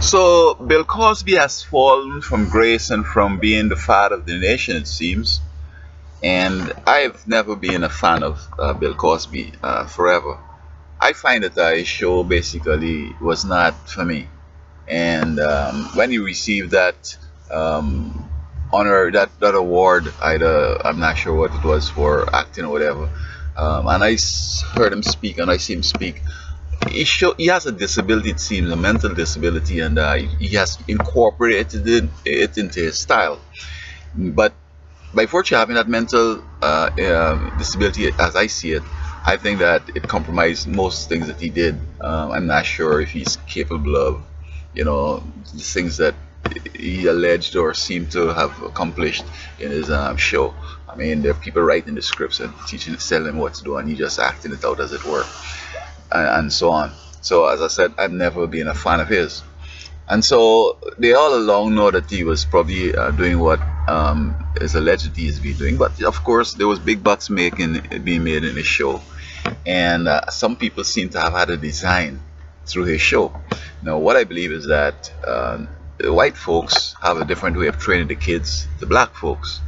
So Bill Cosby has fallen from grace and from being the father of the nation, it seems. And I've never been a fan of Bill Cosby forever. I find that his show basically was not for me. And when he received that honor, that award, either I'm not sure what it was for acting or whatever, and heard him speak and I see him speak. He has a disability, it seems, a mental disability, and he has incorporated it into his style. But by virtue of having that mental disability, as I see it, I think that it compromised most things that he did. I'm not sure if he's capable of, the things that he alleged or seemed to have accomplished in his show. I mean, there are people writing the scripts and teaching, telling him what to do, and he just acting it out as it were, and so on. So, as I said, I've never been a fan of his. And so they all along know that he was probably doing what is alleged that he has been doing. But of course, there was big bucks being made in his show, and some people seem to have had a design through his show. Now, what I believe is that the white folks have a different way of training the kids, the black folks.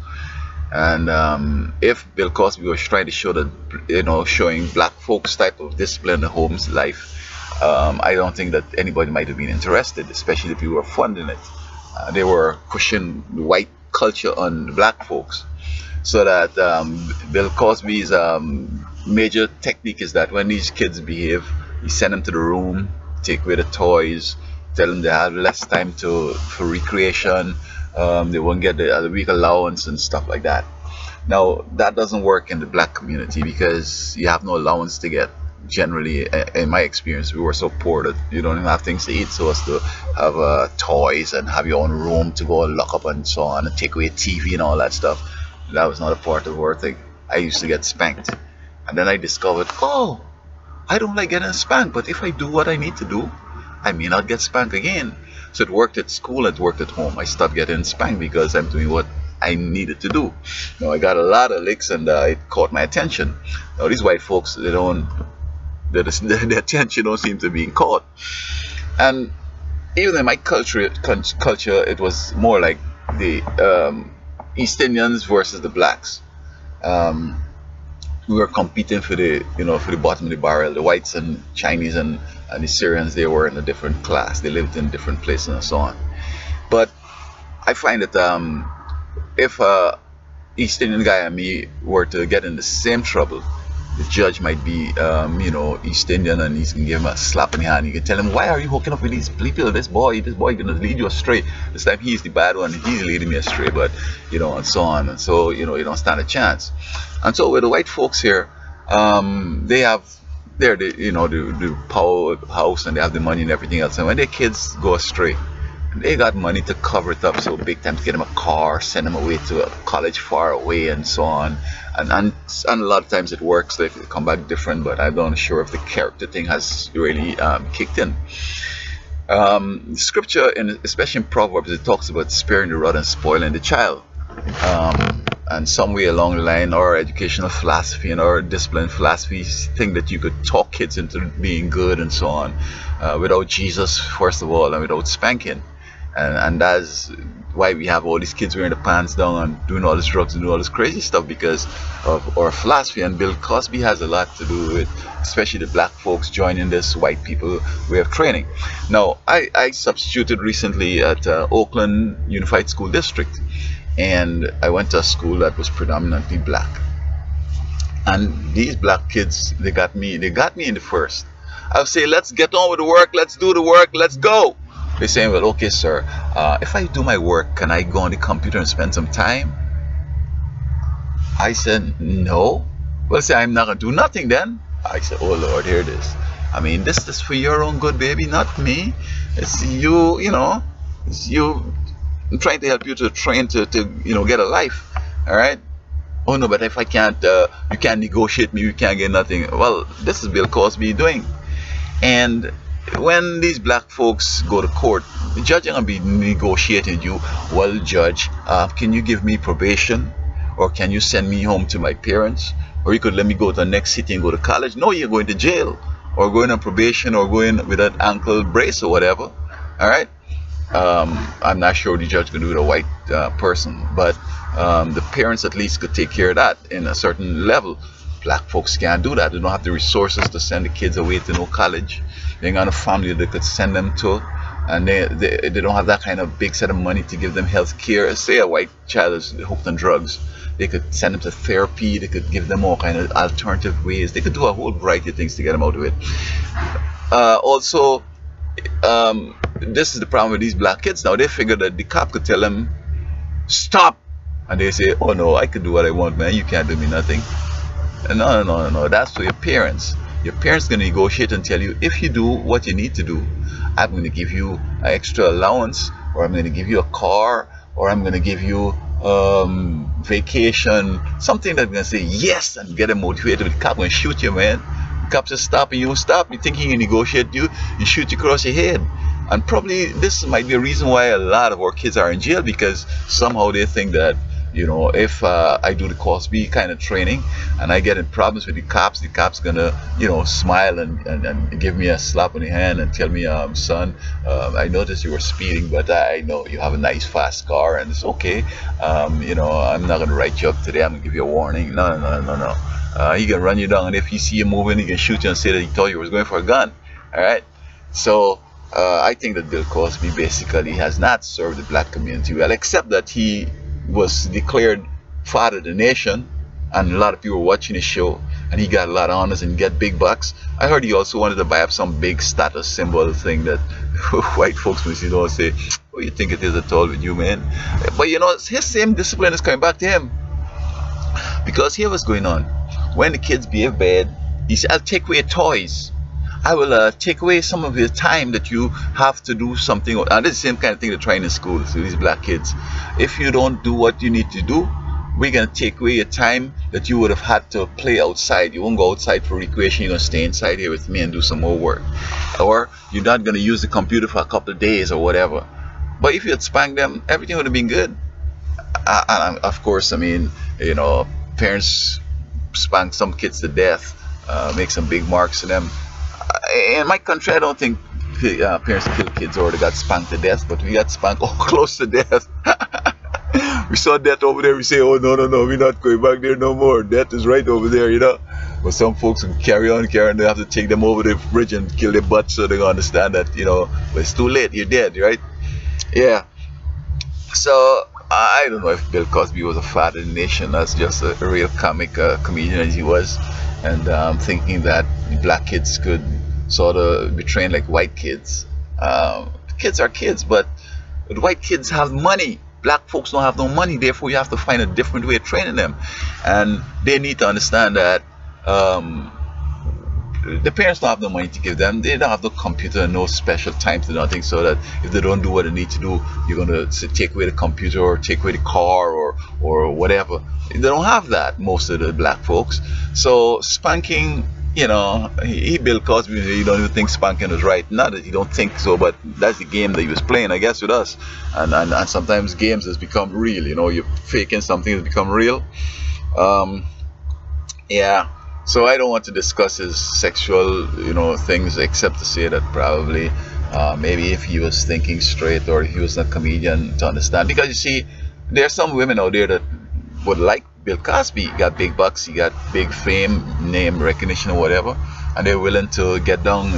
And if Bill Cosby was trying to show that, showing black folks type of discipline in the home's life, I don't think that anybody might have been interested, especially if you were funding it. They were pushing the white culture on the black folks. So that Bill Cosby's major technique is that when these kids behave, you send them to the room, take away the toys, tell them they have less time for recreation, they won't get the week allowance and stuff like that. Now, that doesn't work in the black community because you have no allowance to get. Generally, in my experience, we were so poor that you don't even have things to eat, so as to have toys and have your own room to go and lock up and so on, and take away TV and all that stuff. That was not a part of our thing. I used to get spanked, and then I discovered, oh, I don't like getting spanked, but if I do what I need to do, I may not get spanked again. So it worked at school, it worked at home. I stopped getting spanked because I'm doing what I needed to do. Now, I got a lot of licks, and it caught my attention. Now, these white folks, they don't. The attention don't seem to be caught. And even in my culture, it was more like the East Indians versus the blacks. Um, we were competing for the bottom of the barrel. The whites and Chinese and the Syrians, they were in a different class. They lived in different places and so on. But I find that if East Indian guy and me were to get in the same trouble, the judge might be, East Indian, and he's gonna give him a slap in the hand. He can tell him, "Why are you hooking up with these people? This boy gonna lead you astray. This time he's the bad one. He's leading me astray." But and so on, and so you don't stand a chance. And so with the white folks here, they have the powerhouse, and they have the money and everything else. And when their kids go astray, they got money to cover it up, so big time to get them a car, send them away to a college far away, and so on. And a lot of times it works. They come back different, but I'm not sure if the character thing has really kicked in. Scripture, especially in Proverbs, it talks about sparing the rod and spoiling the child. And some way along the line, our educational philosophy and our discipline philosophy think that you could talk kids into being good and so on, without Jesus, first of all, and without spanking. And that's why we have all these kids wearing the pants down and doing all this drugs and doing all this crazy stuff, because of our philosophy. And Bill Cosby has a lot to do with, especially the black folks joining this white people way of training. Now, I substituted recently at Oakland Unified School District, and I went to a school that was predominantly black. And these black kids, they got me in the first. I would say, let's get on with the work, let's do the work, let's go. They're saying, well, okay, sir, if I do my work, can I go on the computer and spend some time? I said, no. Well, say, I'm not going to do nothing then. I said, oh, Lord, here it is. I mean, this is for your own good, baby, not me. It's you, it's you. I'm trying to help you to train to get a life. All right? Oh, no, but if I can't, you can't negotiate me, you can't get nothing. Well, this is Bill Cosby doing. And when these black folks go to court, the judge ain't gonna be negotiating you. Well, judge, can you give me probation, or can you send me home to my parents, or you could let me go to the next city and go to college? No, you're going to jail, or going on probation, or going with an ankle brace or whatever. All right. I'm not sure the judge could do with a white person, but the parents at least could take care of that in a certain level. Black folks can't do that. They don't have the resources to send the kids away to no college. They ain't got a family they could send them to, and they don't have that kind of big set of money to give them health care. Say a white child is hooked on drugs, they could send them to therapy. They could give them all kind of alternative ways. They could do a whole variety of things to get them out of it. Also, this is the problem with these black kids now. They figure that the cop could tell them stop, and they say, "Oh no, I can do what I want, man. You can't do me nothing." And no, no, no, no, no. That's for your parents. Your parents gonna negotiate and tell you if you do what you need to do, I'm gonna give you an extra allowance, or I'm gonna give you a car, or I'm gonna give you vacation, something that's gonna say yes and get them motivated. The cop gonna shoot you, man. The cop just stop and you won't stop. You think he can negotiate you? He shoot you across your head. And probably this might be a reason why a lot of our kids are in jail, because somehow they think that, if I do the Cosby kind of training and I get in problems with the cops gonna, smile and give me a slap on the hand and tell me, son, I noticed you were speeding, but I know you have a nice fast car and it's okay. I'm not gonna write you up today. I'm gonna give you a warning. No, no, no, no, no. He can run you down, and if he see you moving, he can shoot you and say that he thought you was going for a gun. All right. So I think that Bill Cosby basically has not served the black community well, except that he was declared father of the nation, and a lot of people were watching his show, and he got a lot of honors and get big bucks. I heard he also wanted to buy up some big status symbol thing that white folks must, say, "Oh, you think it is at all with you, man?" But his same discipline is coming back to him, because here was going on. When the kids behave bad, he said, "I'll take away your toys. I will take away some of your time that you have to do something." And it's the same kind of thing they're trying in schools to these black kids. If you don't do what you need to do, we're going to take away your time that you would have had to play outside. You won't go outside for recreation. You're going to stay inside here with me and do some more work. Or you're not going to use the computer for a couple of days or whatever. But if you had spanked them, everything would have been good. And of course, parents spank some kids to death, make some big marks in them. In my country, I don't think parents kill kids or they got spanked to death, but we got spanked all close to death. We saw death over there. We say, "Oh no, no, no, we're not going back there no more. Death is right over there." But some folks can carry on. They have to take them over the bridge and kill their butts so they understand that but it's too late. You're dead, right? Yeah. So I don't know if Bill Cosby was a father of the nation. That's just a real comic comedian as he was, and thinking that black kids could sort of be trained like white kids. Kids are kids, but white kids have money. Black folks don't have no money. Therefore, you have to find a different way of training them, and they need to understand that. The parents don't have no money to give them. They don't have no computer, no special time to do nothing. So that if they don't do what they need to do, you're gonna take away the computer or take away the car or whatever. They don't have that. Most of the black folks. So spanking, he Bill Cosby. He don't even think spanking is right. Not that he don't think so, but that's the game that he was playing, I guess, with us. And sometimes games has become real. You're faking something has become real. Yeah. So I don't want to discuss his sexual, things, except to say that probably, maybe if he was thinking straight or if he was a comedian, to understand. Because you see, there are some women out there that would like Bill Cosby. He got big bucks, he got big fame, name recognition, or whatever, and they're willing to get down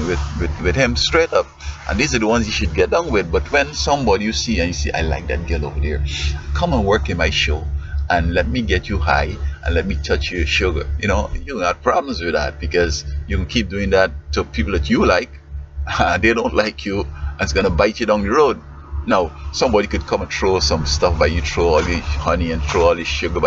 with him straight up. And these are the ones you should get down with. But when somebody you see and you see, "I like that girl over there, come and work in my show and let me get you high and let me touch your sugar," you got problems with that, because you can keep doing that to people that you like. They don't like you, and it's gonna bite you down the road. Now somebody could come and throw some stuff by you, throw all the honey and throw all the sugar by